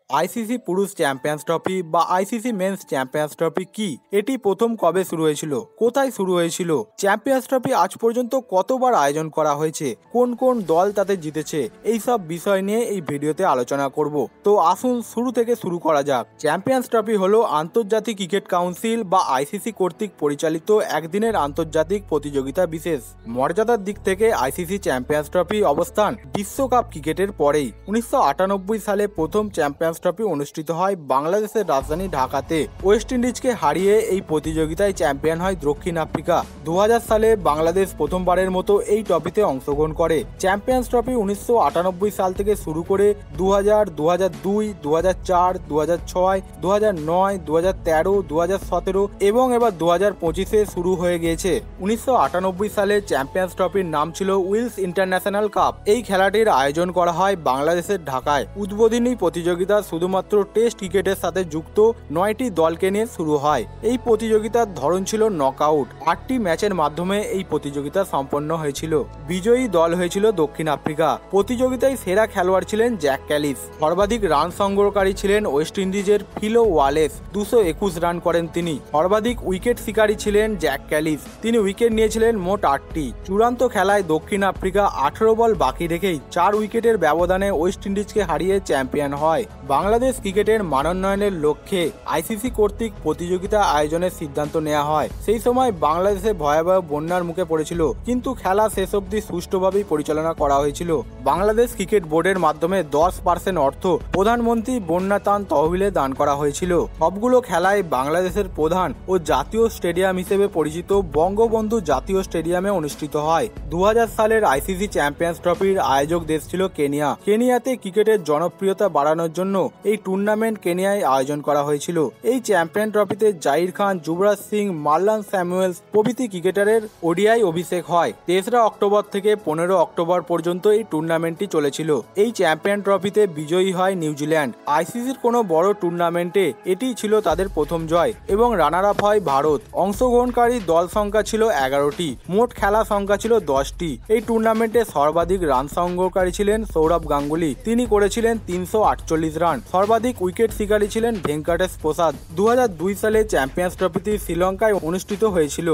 ICC পুরুষ champions trophy বা ICC men's champions trophy কি? এটি প্রথম কবে শুরু হয়েছিল? কোথায় শুরু হয়েছিল? চ্যাম্পিয়ন্স ট্রফি আজ পর্যন্ত কতবার আয়োজন করা হয়েছে? কোন কোন দল তাতে জিতেছে? এই সব বিষয় নিয়ে এই ভিডিওতে আলোচনা করব। তো আসুন শুরু থেকে শুরু করা যাক। চ্যাম্পিয়ন্স ট্রফি হলো আন্তর্জাতিক ক্রিকেট কাউন্সিল বা আইসিসি কর্তৃক পরিচালিত একদিনের আন্তর্জাতিক প্রতিযোগিতা বিশেষ। মর্যাদার দিক থেকে আইসিসি চ্যাম্পিয়ন্স ট্রফি অবস্থান বিশ্বকাপ ক্রিকেটের পরেই। 1998 সালে প্রথম চ্যাম্পিয়ন্স ট্রফি অনুষ্ঠিত হয় বাংলাদেশের রাজধানী ঢাকাতে। ওয়েস্ট ইন্ডিজকে হারিয়ে এই প্রতিযোগিতায় চ্যাম্পিয়ন হয় দক্ষিণ আফ্রিকা। 2000 সালে বাংলাদেশ প্রথমবারের মতো এই ট্রফিতে অংশগ্রহণ করে। চ্যাম্পিয়ন্স ট্রফি 1998 সাল থেকে শুরু করে 2000, 2002, 2004, 2006, 2009, 2013, 2017 এবং এবার 2025-এ শুরু হয়ে গিয়েছে। 1998 সালে চ্যাম্পিয়ন্স ট্রফির নাম ছিল উইলস ইন্টারন্যাশনাল কাপ। এই খেলাটির আয়োজন করা হয় বাংলাদেশের ঢাকায়। উদ্বোধনী প্রতিযোগিতা শুধুমাত্র টেস্ট ক্রিকেটের সাথে যুক্ত 9টি দলকে নিয়ে শুরু হয়। এই প্রতিযোগিতার ধরন ছিল নকআউট। 8টি ম্যাচের মাধ্যমে এই প্রতিযোগিতা সম্পন্ন হয়েছিল। বিজয়ী দল হয়েছিল দক্ষিণ আফ্রিকা। প্রতিযোগিতায় সেরা খেলোয়াড় ছিলেন জ্যাক ক্যালিস। সর্বাধিক রান সংগ্রহকারী ছিলেন ওয়েস্ট ইন্ডিজের ফিলো ওয়ালেস, 221 রান করেন তিনি। সর্বাধিক উইকেট শিকারী ছিলেন জ্যাক ক্যালিস, তিনি উইকেট নিয়েছিলেন মোট 8টি। চূড়ান্ত খেলায় দক্ষিণ আফ্রিকা 18 বল বাকি রেখেই 4 উইকেটের ব্যবধানে ওয়েস্ট ইন্ডিজকে হারিয়ে চ্যাম্পিয়ন হয়। বাংলাদেশ ক্রিকেটের মানোন্নয়নের লক্ষ্যে আইসিসি কর্তৃক প্রতিযোগিতা আয়োজনের সিদ্ধান্ত নেওয়া হয়। সেই সময় বাংলাদেশে ভয়াবহ বন্যার মুখে পড়েছিল, কিন্তু খেলা শেষ অবধি সুষ্ঠুভাবেই পরিচালনা করা হয়েছিল। বাংলাদেশ ক্রিকেট বোর্ডের মাধ্যমে 10% অর্থ প্রধানমন্ত্রী বন্যা ত্রাণ তহবিলে দান করা হয়েছিল। সবগুলো খেলায় বাংলাদেশের প্রধান ও জাতীয় স্টেডিয়াম হিসেবে পরিচিত বঙ্গবন্ধু জাতীয় স্টেডিয়ামে অনুষ্ঠিত হয়। 2000 সালের আইসিসি চ্যাম্পিয়ন্স ট্রফির আয়োজক দেশ ছিল কেনিয়া। কেনিয়াতে ক্রিকেটের জনপ্রিয়তা বাড়ানোর জন্য এই টুর্নামেন্ট কেনিয়ায় আয়োজন করা হয়েছিল। এই চ্যাম্পিয়ন ট্রফিতে জাহির খান, যুবরাজ সিং, মার্লান স্যামুয়েলস প্রভৃতি ক্রিকেটারের ওডিআই অভিষেক হয়। 3রা অক্টোবর থেকে 15 অক্টোবর পর্যন্ত এই টুর্নামেন্টটি চলেছিল। এই চ্যাম্পিয়ন ট্রফিতে বিজয়ী হয় নিউজিল্যান্ড। আইসিসির কোনো বড় টুর্নামেন্টে এটি ছিল তাদের প্রথম জয় এবং রানার আপ হয় ভারত। অংশগ্রহণকারী দল সংখ্যা ছিল 11টি, মোট খেলা সংখ্যা ছিল 10টি। এই টুর্নামেন্টে সর্বাধিক রান সংগ্রহকারী ছিলেন সৌরভ গাঙ্গুলি, তিনি করেছিলেন 348 রান। সর্বাধিক উইকেট শিকারী ছিলেন ভেঙ্কটেশ প্রসাদ। 2002 সালে চ্যাম্পিয়ন্স ট্রফিটি শ্রীলঙ্কায় অনুষ্ঠিত হয়েছিল।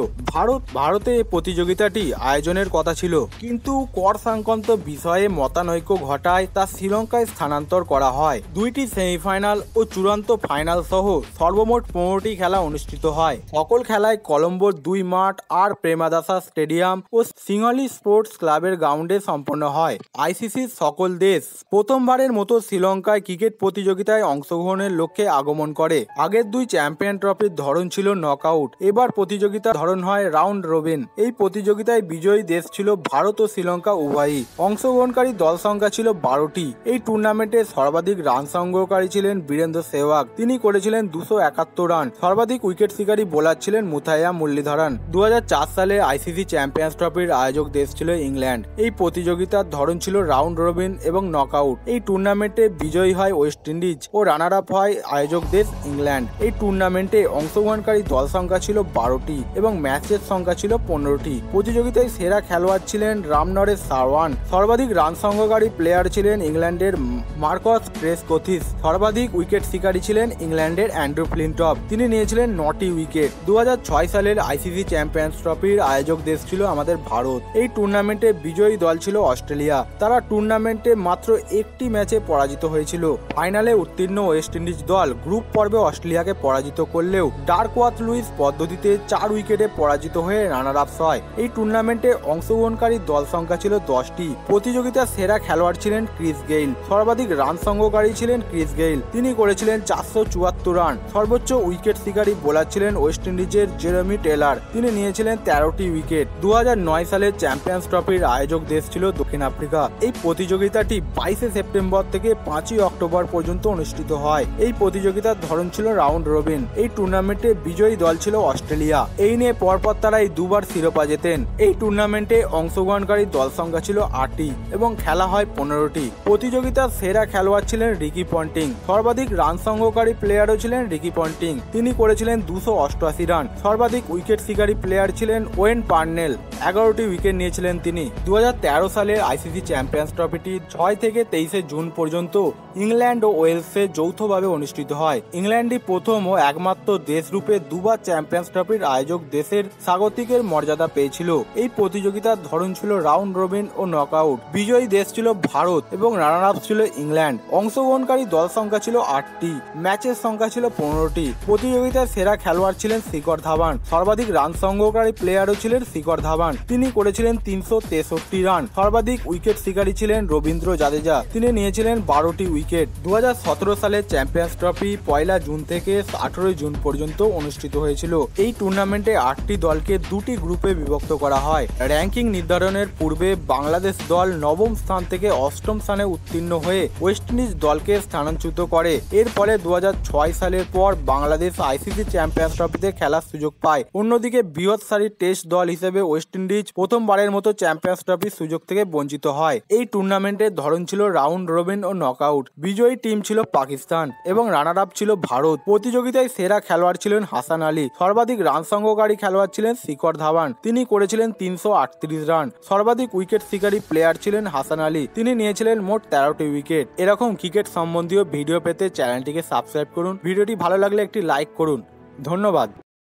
ভারতে এই প্রতিযোগিতাটি আয়োজনের কথা ছিল, কিন্তু কর সংক্রান্ত বিষয়ে মতানৈক্য ঘটায় তা শ্রীলঙ্কায় স্থানান্তর করা হয়। 2টি সেমিফাইনাল ও চূড়ান্ত ফাইনাল সহ সর্বমোট 15টি খেলা অনুষ্ঠিত হয়। সকল খেলায় কলম্বোর 2 মাঠ আর প্রেমাদাসা স্টেডিয়াম ও সিংহলী স্পোর্টস ক্লাবের গ্রাউন্ডে সম্পন্ন হয়। আইসিসির সকল দেশ প্রথমবারের মতো শ্রীলঙ্কায় ক্রিকেট প্রতিযোগিতায় অংশগ্রহণের লক্ষ্যে আগমন করে। আগের 2 চ্যাম্পিয়ন ট্রফির ধরন ছিল নকআউট, এবার প্রতিযোগিতার ধরন হয় রাউন্ড রবিন। এই প্রতিযোগিতায় বিজয়ী দেশ ছিল ভারত ও শ্রীলঙ্কা উভয়ই। অংশগ্রহণকারী দল সংখ্যা ছিল 12টি। এই টুর্নামেন্টে সর্বাধিক রান সংগ্রহকারী ছিলেন বীরেন্দ্র সেহবাগ, তিনি করেছিলেন 271 রান। সর্বাধিক উইকেট শিকারী বোলার ছিলেন মুথাইয়া মুরলীধরন। 2004 সালে আইসিসি চ্যাম্পিয়ন্স ট্রফির আয়োজক দেশ ছিল ইংল্যান্ড। এই প্রতিযোগিতার ধরন ছিল রাউন্ড রবিন এবং নকআউট। এই টুর্নামেন্টে বিজয়ী হয় ওয়েস্ট ইন্ডিজ ও রানার আপ হয় আয়োজক দেশ ইংল্যান্ড। এই টুর্নামেন্টে অংশগ্রহণকারী দল সংখ্যা ছিল 12টি এবং ম্যাচের সংখ্যা ছিল 15টি। প্রতিযোগিতায় সেরা খেলোয়াড় ছিলেন রামনরেশ সারওয়ান। সর্বাধিক রান সংগ্রহকারী প্লেয়ার ছিলেন ইংল্যান্ডের মার্কাস ট্রেসকোথিস। সর্বাধিক উইকেট শিকারী ছিলেন ইংল্যান্ডের অ্যান্ড্রু ফ্লিনটফ, তিনি নিয়েছিলেন 9টি উইকেট। 2006 সালের আইসিসি চ্যাম্পিয়ন্স ট্রফির আয়োজক দেশ ছিল আমাদের ভারত। এই টুর্নামেন্টে বিজয়ী দল ছিল অস্ট্রেলিয়া। তারা টুর্নামেন্টে মাত্র একটি ম্যাচে পরাজিত হয়েছিল। ফাইনালে উত্তীর্ণ ওয়েস্ট ইন্ডিজ দল গ্রুপ পর্বে অস্ট্রেলিয়াকে পরাজিত করলেও ডার্কওয়ার্থ লুইস পদ্ধতিতে 4 উইকেটে পরাজিত হয়ে রানার আপস হয়। এই টুর্নামেন্টে অংশগ্রহণকারী দল সংখ্যা ছিল 10টি। প্রতিযোগিতার সেরা খেলোয়াড় ছিলেন ক্রিস গেইল। সর্বাধিক রান সংগ্রহকারী ছিলেন ক্রিস গেইল, তিনি করেছিলেন 474 রান। সর্বোচ্চ উইকেট শিকারী বোলার ছিলেন ওয়েস্ট ইন্ডিজের জেরেমি টেলর, তিনি নিয়েছিলেন 13টি উইকেট। 2009 সালে চ্যাম্পিয়ন্স ট্রফির আয়োজক দেশ ছিল দক্ষিণ আফ্রিকা। এই প্রতিযোগিতাটি 22 সেপ্টেম্বর থেকে 5 অক্টোবর পর্যন্ত অনুষ্ঠিত হয়। এই প্রতিযোগিতার ধরন ছিল রাউন্ড রবিন। এই টুর্নামেন্টে বিজয়ী দল ছিল অস্ট্রেলিয়া। এই নিয়ে পরপর তারা এই 2বার শিরোপা জেতেন। এই টুর্নামেন্টে অংশগ্রহণকারী দল সংখ্যা ছিল 8টি এবং খেলা হয় 15টি। প্রতিযোগিতার সেরা খেলোয়াড় ছিলেন রিকি পন্টিং। সর্বাধিক রান সংগ্রহকারী প্লেয়ারও ছিলেন রিকি পন্টিং, তিনি করেছিলেন 288 রান। সর্বাধিক উইকেট শিকারী প্লেয়ার ছিলেন ওয়েন পার্নেল, 11টি উইকেট নিয়েছিলেন তিনি। 2013 সালের আইসিসি চ্যাম্পিয়ন্স ট্রফিটি 6 থেকে 23 জুন পর্যন্ত ইংল্যান্ড ইংল্যান্ড ও ওয়েলসে যৌথভাবে অনুষ্ঠিত হয়। ইংল্যান্ডই প্রথম ও একমাত্র দেশরূপে দুবার চ্যাম্পিয়ন্স ট্রফির আয়োজক দেশের স্বাগতিকের মর্যাদা পেয়েছিল। এই প্রতিযোগিতার ধরন ছিল রাউন্ড রবিন ও নকআউট। বিজয়ী দেশ ছিল ভারত এবং রানার আপ ছিল ইংল্যান্ড। অংশগ্রহণকারী দল সংখ্যা ছিল 8টি, ম্যাচের সংখ্যা ছিল 15টি। প্রতিযোগিতার সেরা খেলোয়াড় ছিলেন শিখর ধাওয়ান। সর্বাধিক রান সংগ্রহকারী প্লেয়ারও ছিলেন শিখর ধাওয়ান, তিনি করেছিলেন 363 রান। সর্বাধিক উইকেট শিকারী ছিলেন রবীন্দ্র জাদেজা, তিনি নিয়েছিলেন 12টি উইকেট। 2017 সালের চ্যাম্পিয়ন্স ট্রফি 1 জুন থেকে 18 জুন পর্যন্ত অনুষ্ঠিত হয়েছিল। এই টুর্নামেন্টে 8টি দলকে 2টি গ্রুপে বিভক্ত করা হয়। র্যাঙ্কিং নির্ধারণের পূর্বে বাংলাদেশ দল 9ম স্থান থেকে 8ম স্থানে উত্তীর্ণ হয়ে ওয়েস্ট ইন্ডিজ দলকে স্থানান্তরিত করে। এর ফলে 2006 সালের পর বাংলাদেশ আইসিসি চ্যাম্পিয়ন্স ট্রফিতে খেলার সুযোগ পায়। অন্যদিকে বৃহৎ সারির টেস্ট দল হিসেবে ওয়েস্ট ইন্ডিজ প্রথমবারের মতো চ্যাম্পিয়ন্স ট্রফির সুযোগ থেকে বঞ্চিত হয়। এই টুর্নামেন্টের ধরন ছিল রাউন্ড রবিন ও নকআউট। বিজয়ী টিম ছিল পাকিস্তান এবং রানার আপ ছিল ভারত। প্রতিযোগিতায় সেরা খেলোয়াড় ছিলেন হাসান আলী। সর্বাধিক রান সংগ্রহকারী খেলোয়াড় ছিলেন শিখর ধাওয়ান, তিনি করেছিলেন 338 রান। সর্বাধিক উইকেট শিকারী প্লেয়ার ছিলেন হাসান আলী, তিনি নিয়েছিলেন মোট 13টি উইকেট। এরকম ক্রিকেট সম্বন্ধীয় ভিডিও পেতে চ্যানেলটিকে সাবস্ক্রাইব করুন। ভিডিওটি ভালো লাগলে একটি লাইক করুন। ধন্যবাদ।